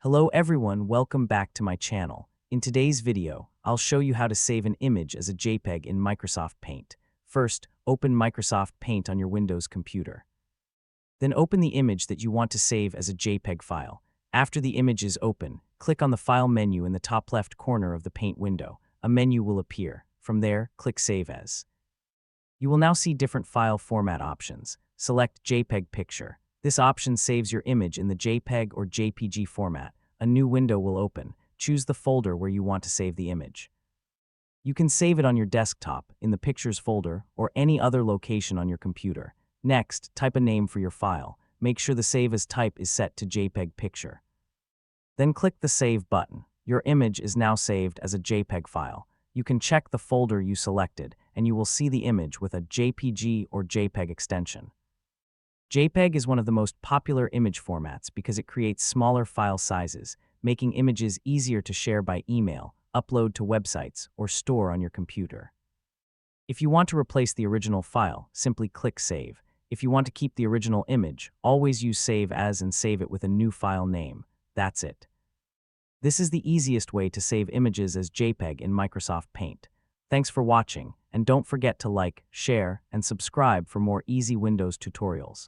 Hello everyone, welcome back to my channel. In today's video, I'll show you how to save an image as a JPEG in Microsoft Paint. First, open Microsoft Paint on your Windows computer. Then open the image that you want to save as a JPEG file. After the image is open, click on the File menu in the top left corner of the Paint window. A menu will appear. From there, click Save As. You will now see different file format options. Select JPEG Picture. This option saves your image in the JPEG or JPG format. A new window will open. Choose the folder where you want to save the image. You can save it on your desktop, in the Pictures folder, or any other location on your computer. Next, type a name for your file. Make sure the Save As type is set to JPEG Picture. Then click the Save button. Your image is now saved as a JPEG file. You can check the folder you selected, and you will see the image with a JPG or JPEG extension. JPEG is one of the most popular image formats because it creates smaller file sizes, making images easier to share by email, upload to websites, or store on your computer. If you want to replace the original file, simply click Save. If you want to keep the original image, always use Save As and save it with a new file name. That's it. This is the easiest way to save images as JPEG in Microsoft Paint. Thanks for watching, and don't forget to like, share, and subscribe for more easy Windows tutorials.